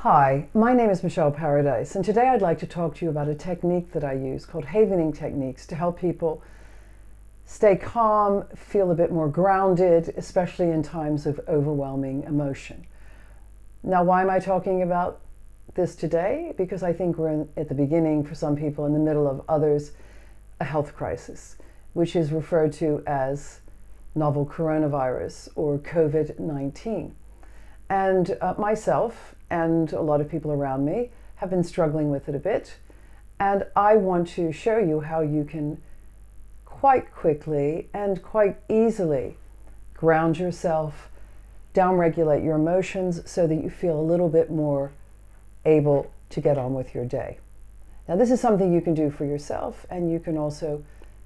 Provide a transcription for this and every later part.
Hi, my name is Michele Paradise, and today I'd like to talk to you about a technique that I use called havening techniques to help people stay calm, feel a bit more grounded, especially in times of overwhelming emotion. Now, why am I talking about this today? Because I think we're at the beginning, for some people, in the middle of others, a health crisis, which is referred to as novel coronavirus or COVID-19. And myself and a lot of people around me have been struggling with it a bit. And I want to show you how you can quite quickly and quite easily ground yourself, downregulate your emotions so that you feel a little bit more able to get on with your day. Now, this is something you can do for yourself, and you can also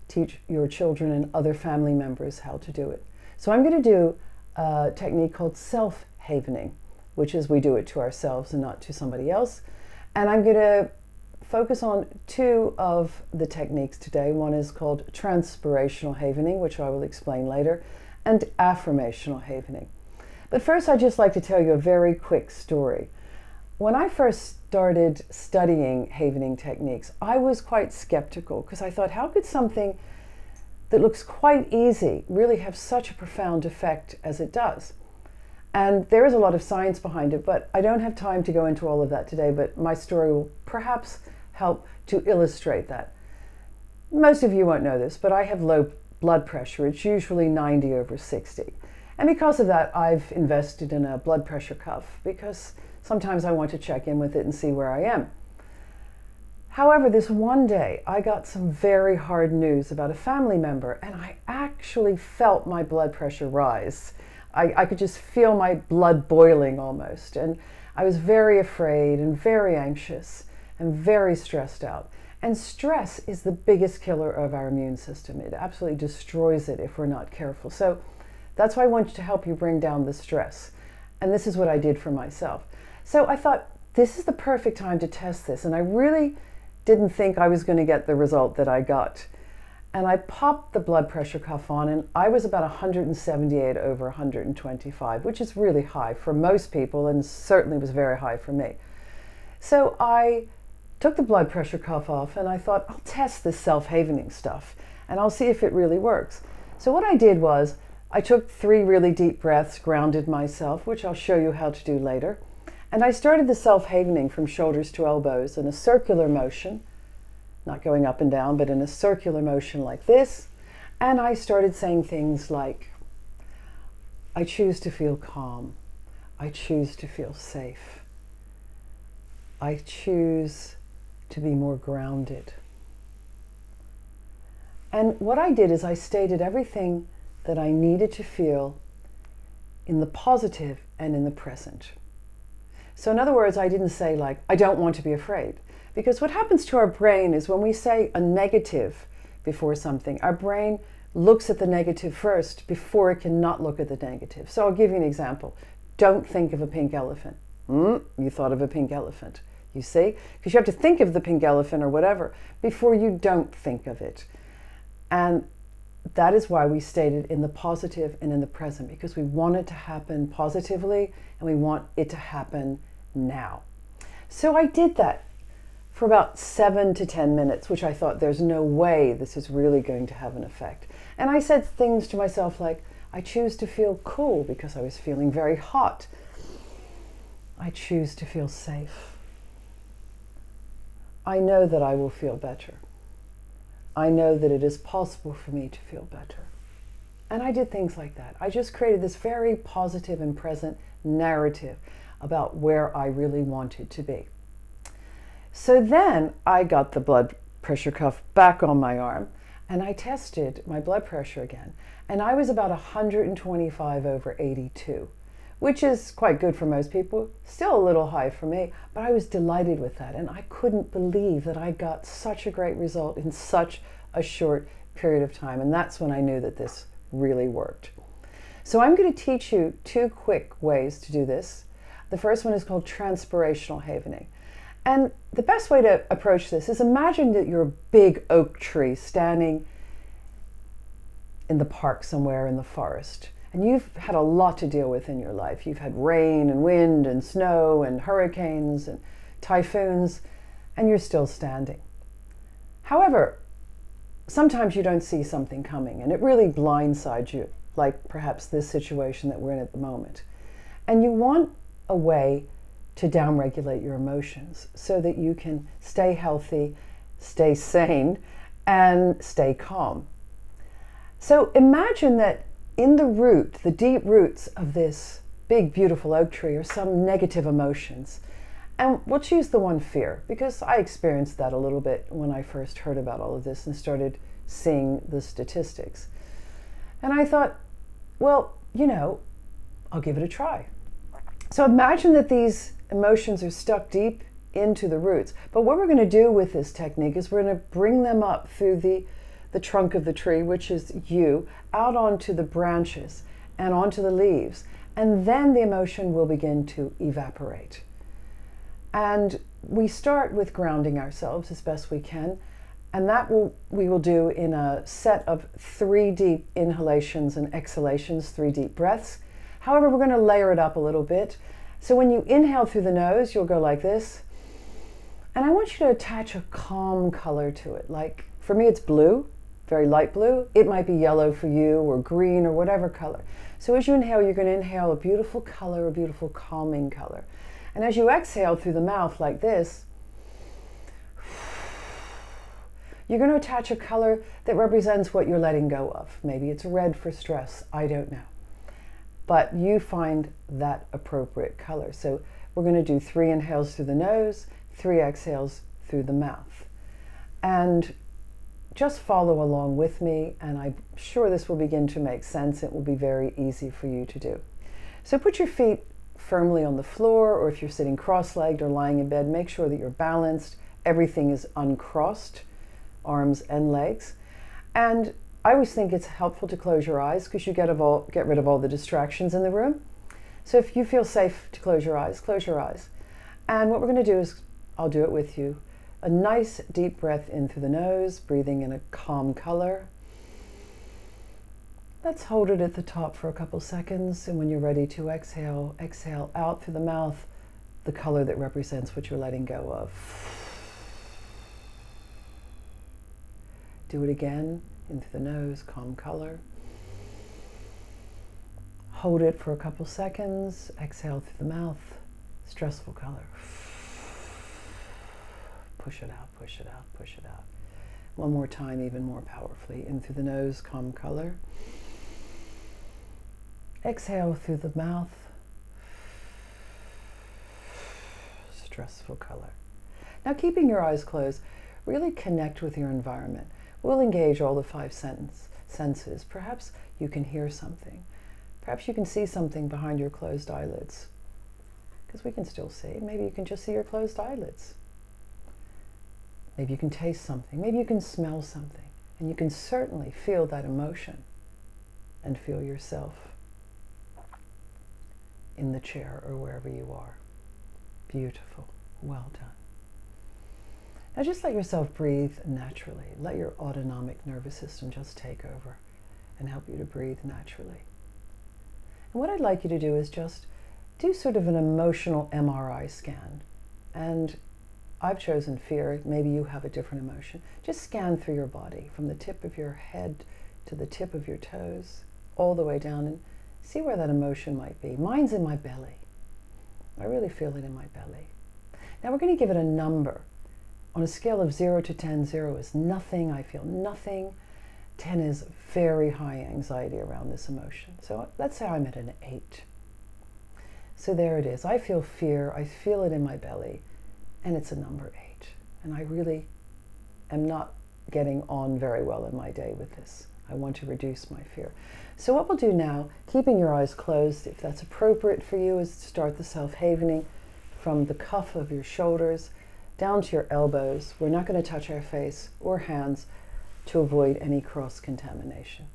teach your children and other family members how to do it. So I'm going to do a technique called self-havening, which is we do it to ourselves and not to somebody else. And I'm going to focus on two of the techniques today. One is called transpirational havening, which I will explain later, and affirmational havening. But first, I'd just like to tell you a very quick story. When I first started studying havening techniques, I was quite skeptical because I thought, how could something that looks quite easy really have such a profound effect as it does? And there is a lot of science behind it, but I don't have time to go into all of that today, but my story will perhaps help to illustrate that. Most of you won't know this, but I have low blood pressure. It's usually 90/60. And because of that, I've invested in a blood pressure cuff because sometimes I want to check in with it and see where I am. However, this one day, I got some very hard news about a family member, and I actually felt my blood pressure rise. I could just feel my blood boiling almost, and I was very afraid and very anxious and very stressed out. And stress is the biggest killer of our immune system. It absolutely destroys it if we're not careful. So that's why I want to help you bring down the stress. And this is what I did for myself. So I thought, this is the perfect time to test this, and I really didn't think I was going to get the result that I got. And I popped the blood pressure cuff on, and I was about 178/125, which is really high for most people, and certainly was very high for me. So I took the blood pressure cuff off, and I thought, I'll test this self-havening stuff, and I'll see if it really works. So what I did was, I took 3 really deep breaths, grounded myself, which I'll show you how to do later. And I started the self-havening from shoulders to elbows in a circular motion, not going up and down, but in a circular motion like this. And I started saying things like, I choose to feel calm. I choose to feel safe. I choose to be more grounded. And what I did is I stated everything that I needed to feel in the positive and in the present. So in other words, I didn't say like, I don't want to be afraid. Because what happens to our brain is when we say a negative before something, our brain looks at the negative first before it can not look at the negative. So I'll give you an example. Don't think of a pink elephant. You thought of a pink elephant. You see? Because you have to think of the pink elephant or whatever before you don't think of it. And that is why we stated in the positive and in the present, because we want it to happen positively and we want it to happen now. So I did that for about 7 to 10 minutes, which I thought there's no way this is really going to have an effect. And I said things to myself like, I choose to feel cool because I was feeling very hot. I choose to feel safe. I know that I will feel better. I know that it is possible for me to feel better. And I did things like that. I just created this very positive and present narrative about where I really wanted to be. So then I got the blood pressure cuff back on my arm, and I tested my blood pressure again. And I was about 125/82, which is quite good for most people, still a little high for me, but I was delighted with that. And I couldn't believe that I got such a great result in such a short period of time. And that's when I knew that this really worked. So I'm going to teach you 2 quick ways to do this. The first one is called transpirational havening. And the best way to approach this is imagine that you're a big oak tree standing in the park somewhere in the forest. And you've had a lot to deal with in your life. You've had rain and wind and snow and hurricanes and typhoons, and you're still standing. However, sometimes you don't see something coming and it really blindsides you, like perhaps this situation that we're in at the moment. And you want a way to downregulate your emotions so that you can stay healthy, stay sane, and stay calm. So imagine that in the root, the deep roots of this big, beautiful oak tree are some negative emotions. And we'll choose the one fear, because I experienced that a little bit when I first heard about all of this and started seeing the statistics. And I thought, well, I'll give it a try. So imagine that these emotions are stuck deep into the roots. But what we're going to do with this technique is we're going to bring them up through the trunk of the tree, which is you, out onto the branches and onto the leaves. And then the emotion will begin to evaporate. And we start with grounding ourselves as best we can. And that we will do in a set of 3 deep inhalations and exhalations, 3 deep breaths. However, we're going to layer it up a little bit. So when you inhale through the nose, you'll go like this. And I want you to attach a calm color to it. Like, for me, it's blue, very light blue. It might be yellow for you, or green, or whatever color. So as you inhale, you're going to inhale a beautiful color, a beautiful calming color. And as you exhale through the mouth like this, you're going to attach a color that represents what you're letting go of. Maybe it's red for stress, I don't know. But you find that appropriate color. So we're going to do 3 inhales through the nose, 3 exhales through the mouth. And just follow along with me, and I'm sure this will begin to make sense. It will be very easy for you to do. So put your feet firmly on the floor, or if you're sitting cross-legged or lying in bed, make sure that you're balanced. Everything is uncrossed, arms and legs. And I always think it's helpful to close your eyes because you get rid of all the distractions in the room. So if you feel safe to close your eyes, close your eyes. And what we're going to do is, I'll do it with you. A nice deep breath in through the nose, breathing in a calm color. Let's hold it at the top for a couple seconds. And when you're ready to exhale, exhale out through the mouth, the color that represents what you're letting go of. Do it again. In through the nose, calm color. Hold it for a couple seconds. Exhale through the mouth, stressful color. Push it out, push it out, push it out. One more time, even more powerfully. In through the nose, calm color. Exhale through the mouth, stressful color. Now, keeping your eyes closed, really connect with your environment. We'll engage all the 5 senses. Perhaps you can hear something. Perhaps you can see something behind your closed eyelids, because we can still see. Maybe you can just see your closed eyelids. Maybe you can taste something. Maybe you can smell something. And you can certainly feel that emotion and feel yourself in the chair or wherever you are. Beautiful. Well done. Now just let yourself breathe naturally. Let your autonomic nervous system just take over and help you to breathe naturally. And what I'd like you to do is just do sort of an emotional MRI scan. And I've chosen fear. Maybe you have a different emotion. Just scan through your body from the tip of your head to the tip of your toes, all the way down, and see where that emotion might be. Mine's in my belly. I really feel it in my belly. Now we're going to give it a number. On a scale of 0 to 10, 0 is nothing, I feel nothing. 10 is very high anxiety around this emotion. So let's say I'm at an 8. So there it is. I feel fear, I feel it in my belly, and it's a number 8. And I really am not getting on very well in my day with this. I want to reduce my fear. So what we'll do now, keeping your eyes closed, if that's appropriate for you, is to start the self-havening from the cuff of your shoulders down to your elbows. We're not going to touch our face or hands to avoid any cross-contamination.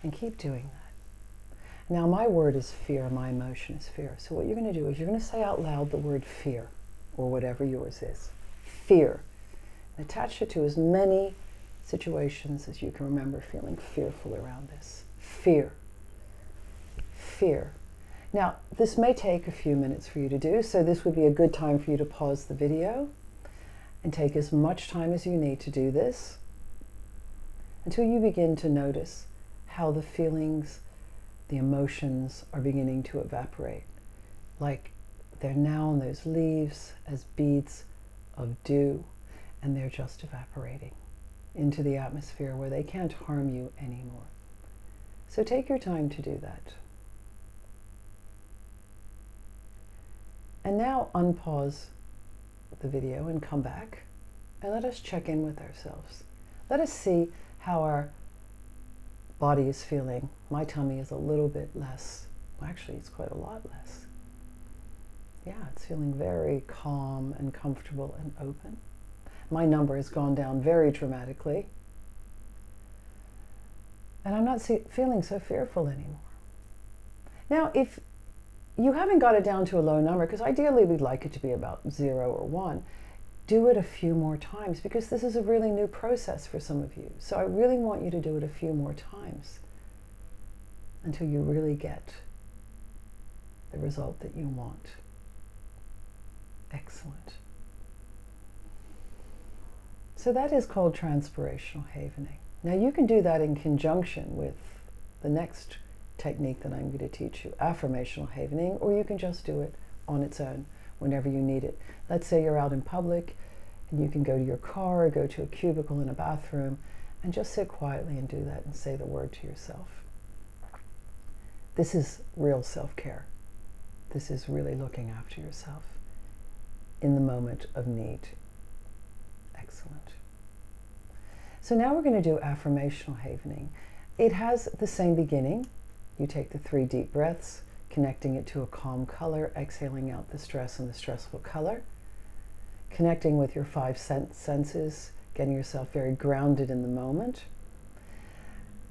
And keep doing that. Now my word is fear, my emotion is fear. So what you're going to do is you're going to say out loud the word fear, or whatever yours is. Fear. And attach it to as many situations as you can remember feeling fearful around this. Fear. fear. Now, this may take a few minutes for you to do, so this would be a good time for you to pause the video and take as much time as you need to do this until you begin to notice how the feelings, the emotions are beginning to evaporate. Like they're now on those leaves as beads of dew, and they're just evaporating into the atmosphere where they can't harm you anymore. So take your time to do that. And now unpause the video and come back and let us check in with ourselves. Let us see how our body is feeling. My tummy is a little bit less. Well, actually, it's quite a lot less. Yeah, it's feeling very calm and comfortable and open. My number has gone down very dramatically. And I'm not feeling so fearful anymore. Now, if you haven't got it down to a low number, because ideally we'd like it to be about 0 or 1, do it a few more times, because this is a really new process for some of you. So I really want you to do it a few more times until you really get the result that you want. Excellent. So that is called transpirational havening. Now you can do that in conjunction with the next technique that I'm going to teach you, affirmational havening, or you can just do it on its own whenever you need it. Let's say you're out in public and you can go to your car or go to a cubicle in a bathroom and just sit quietly and do that and say the word to yourself. This is real self-care. This is really looking after yourself in the moment of need. Excellent. So now we're going to do affirmational havening. It has the same beginning. You take the 3 deep breaths, connecting it to a calm color, exhaling out the stress and the stressful color, connecting with your 5 senses, getting yourself very grounded in the moment.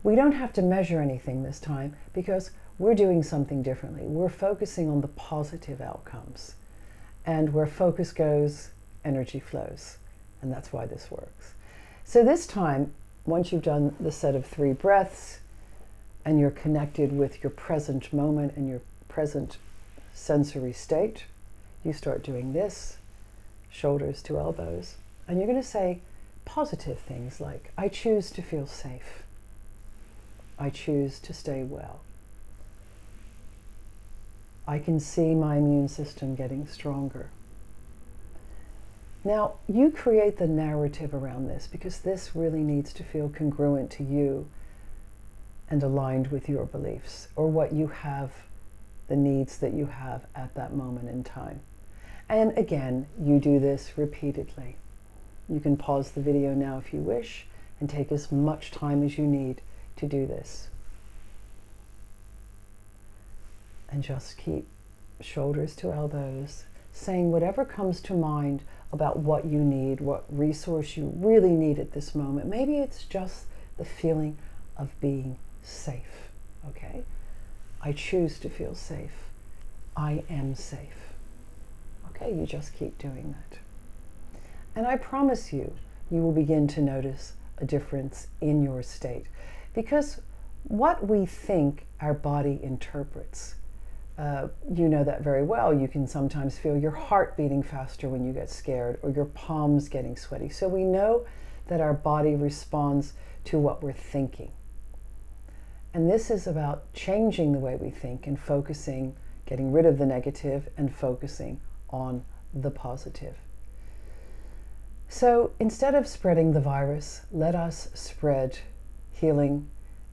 We don't have to measure anything this time because we're doing something differently. We're focusing on the positive outcomes. And where focus goes, energy flows. And that's why this works. So this time, once you've done the set of 3 breaths and you're connected with your present moment and your present sensory state, you start doing this, shoulders to elbows, and you're going to say positive things like, I choose to feel safe. I choose to stay well. I can see my immune system getting stronger. Now, you create the narrative around this because this really needs to feel congruent to you and aligned with your beliefs or what you have, the needs that you have at that moment in time. And again, you do this repeatedly. You can pause the video now if you wish and take as much time as you need to do this. And just keep shoulders to elbows, saying whatever comes to mind about what you need, what resource you really need at this moment. Maybe it's just the feeling of being safe, okay? I choose to feel safe. I am safe. Okay, you just keep doing that. And I promise you, you will begin to notice a difference in your state. Because what we think our body interprets, you know that very well. You can sometimes feel your heart beating faster when you get scared or your palms getting sweaty. So we know that our body responds to what we're thinking. And this is about changing the way we think and focusing, getting rid of the negative and focusing on the positive. So instead of spreading the virus, let us spread healing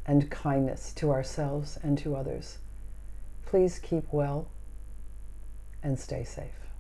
and kindness to ourselves and to others. Please keep well and stay safe.